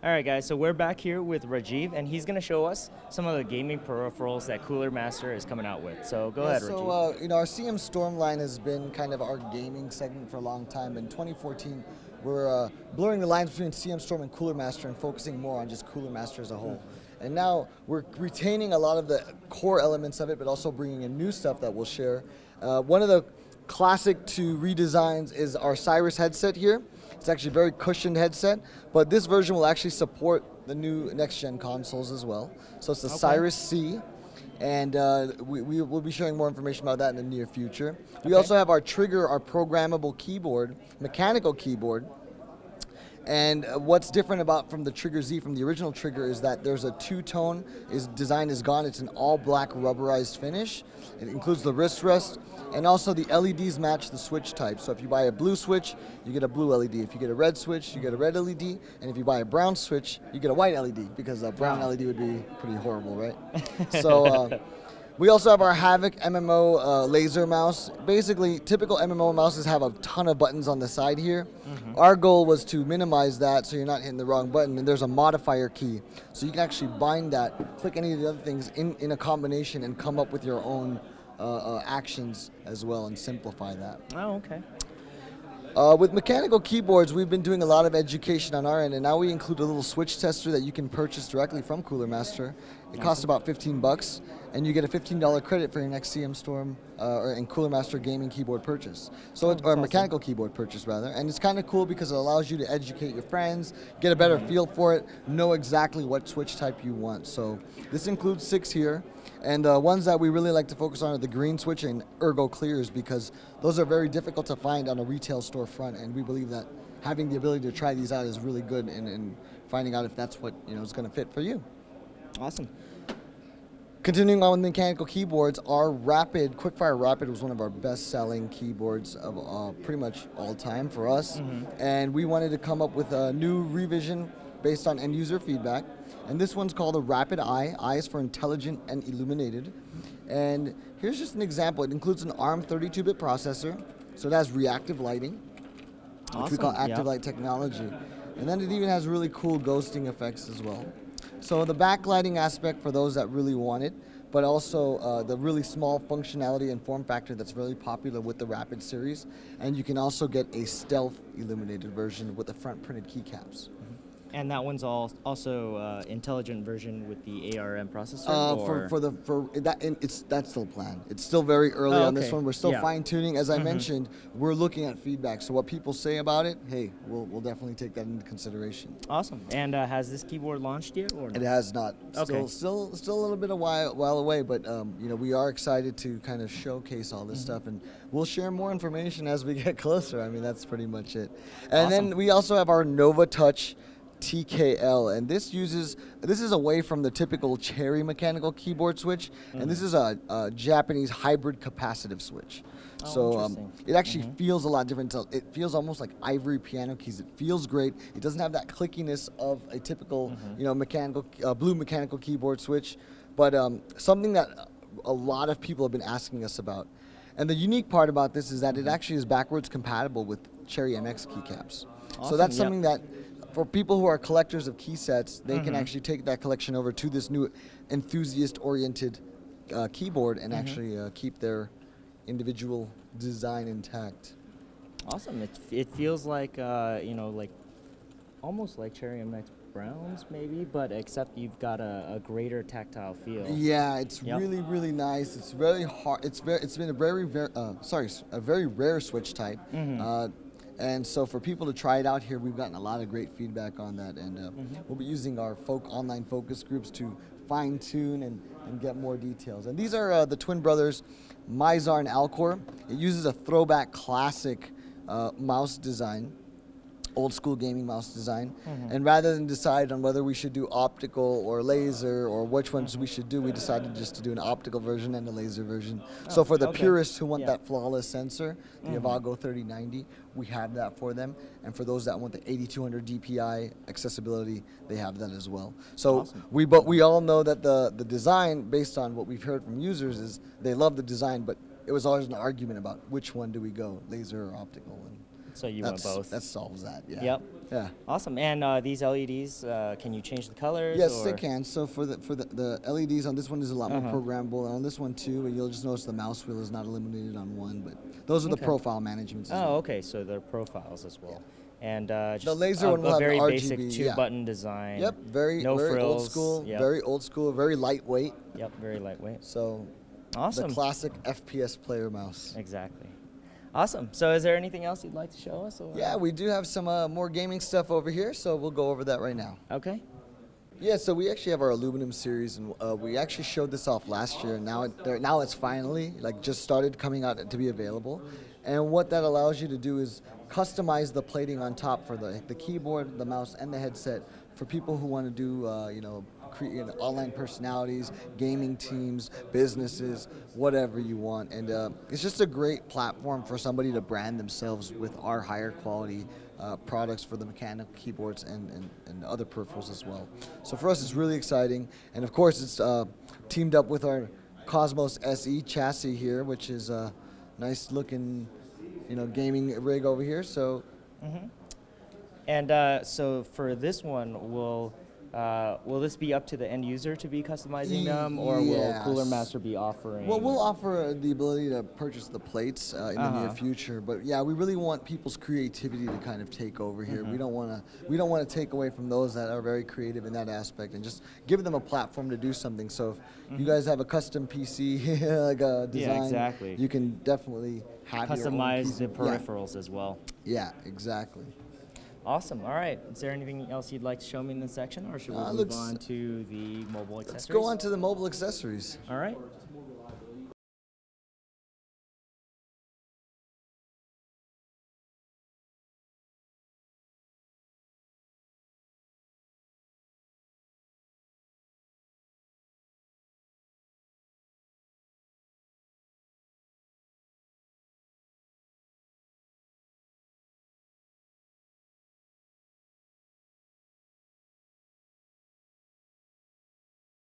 All right, guys, so we're back here with Rajiv, and he's going to show us some of the gaming peripherals that CoolerMaster is coming out with. So go ahead, Rajiv. So, you know, our CM Storm line has been kind of our gaming segment for a long time. In 2014, we're blurring the lines between CM Storm and CoolerMaster and focusing more on just CoolerMaster as a whole. And now we're retaining a lot of the core elements of it, but also bringing in new stuff that we'll share. One of the classic to redesigns is our Sirus headset here. It's actually a very cushioned headset, but this version will actually support the new next-gen consoles as well. So it's the Sirus C, and we will be sharing more information about that in the near future. We also have our Trigger, our programmable keyboard, mechanical keyboard. And what's different from the Trigger Z, from the original Trigger, is that there's a two-tone, design is gone. It's an all-black rubberized finish. It includes the wrist rest, and also the LEDs match the switch type. So if you buy a blue switch, you get a blue LED. If you get a red switch, you get a red LED. And if you buy a brown switch, you get a white LED, because a brown LED would be pretty horrible, right? So we also have our HAVOC MMO laser mouse. Basically, typical MMO mouses have a ton of buttons on the side here. Our goal was to minimize that so you're not hitting the wrong button, and there's a modifier key. So you can actually bind that, click any of the other things in a combination, and come up with your own actions as well and simplify that. Oh, okay. With mechanical keyboards, we've been doing a lot of education on our end, and now we include a little switch tester that you can purchase directly from CoolerMaster. It costs about $15, and you get a $15 credit for your next CM Storm and CoolerMaster gaming keyboard purchase. So, or mechanical keyboard purchase rather, and it's kind of cool because it allows you to educate your friends, get a better feel for it, know exactly what switch type you want. So this includes 6 here. And the ones that we really like to focus on are the green switch and ergo clears, because those are very difficult to find on a retail store front, and we believe that having the ability to try these out is really good in finding out if that's what is going to fit for you. Awesome. Continuing on with mechanical keyboards, our Quickfire Rapid was one of our best-selling keyboards of pretty much all time for us, and we wanted to come up with a new revision based on end-user feedback. And this one's called a Rapid Eye. Eye is for intelligent and illuminated. And here's just an example. It includes an ARM 32-bit processor, so it has reactive lighting, which we call active light technology. And then it even has really cool ghosting effects as well. So the backlighting aspect for those that really want it, but also the really small functionality and form factor that's really popular with the Rapid series. And you can also get a stealth illuminated version with the front printed keycaps. And that one's also intelligent version with the ARM processor. That's still planned. It's still very early on this one. We're still fine tuning. As I mentioned, we're looking at feedback. So what people say about it, hey, we'll definitely take that into consideration. Awesome. And has this keyboard launched yet, or no? It has not. Okay. Still a little bit a while away, but we are excited to kind of showcase all this stuff, and we'll share more information as we get closer. I mean, that's pretty much it. And then we also have our Novatouch TKL, and this is away from the typical Cherry mechanical keyboard switch, and this is a Japanese hybrid capacitive switch. So it actually feels a lot different. It feels almost like ivory piano keys. It feels great. It doesn't have that clickiness of a typical mechanical blue mechanical keyboard switch, but something that a lot of people have been asking us about. And the unique part about this is that it actually is backwards compatible with Cherry MX keycaps. So that's something that, for people who are collectors of key sets, they can actually take that collection over to this new enthusiast-oriented keyboard and actually keep their individual design intact. Awesome. It feels like like almost like Cherry MX Browns maybe, but except you've got a greater tactile feel. Yeah, it's really nice. It's really hard. It's been a very rare switch type. And so for people to try it out here, we've gotten a lot of great feedback on that, and we'll be using our online focus groups to fine-tune and get more details. And these are the twin brothers, Myzar and Alcor. It uses a throwback classic mouse design, old school gaming mouse design, and rather than decide on whether we should do optical or laser or which ones we should do, we decided just to do an optical version and a laser version. So for the purists who want that flawless sensor, the HAVOC 3090, we have that for them, and for those that want the 8200 DPI accessibility, they have that as well. So we all know that the design, based on what we've heard from users, is they love the design, but it was always an argument about which one do we go, laser or optical. And So you want both. That solves that. Yeah. Yep. Yeah. Awesome. And these LEDs, can you change the colors? Yes, or? they can. So for the LEDs on this one is a lot more programmable, and on this one too. And you'll just notice the mouse wheel is not illuminated on one, but those are the profile managements. Oh, okay. So they're profiles as well. And just the laser one will a have very RGB, basic 2-button design. Yep, very frills. old school, very old school, very lightweight. Yep, very lightweight. So, awesome. The classic FPS player mouse. Exactly. Awesome. So is there anything else you'd like to show us? Or? Yeah, we do have some more gaming stuff over here, so we'll go over that right now. Okay. Yeah, so we actually have our aluminum series, and we actually showed this off last year. And now it's finally just started coming out to be available, and what that allows you to do is customize the plating on top for the keyboard, the mouse, and the headset for people who want to do create online personalities, gaming teams, businesses, whatever you want. And it's just a great platform for somebody to brand themselves with our higher quality products for the mechanical keyboards and other peripherals as well. So for us, it's really exciting. And of course, it's teamed up with our Cosmos SE chassis here, which is a nice looking gaming rig over here. So. And so for this one, will this be up to the end user to be customizing them, or will CoolerMaster be offering? Well, we'll offer the ability to purchase the plates in the near future, but yeah, we really want people's creativity to kind of take over here. We don't want to take away from those that are very creative in that aspect, and just give them a platform to do something. So if you guys have a custom PC, like a design, you can definitely have customize the peripherals as well. Yeah, exactly. Awesome. All right. Is there anything else you'd like to show me in this section, or should we move on to the mobile accessories? Let's go on to the mobile accessories. All right.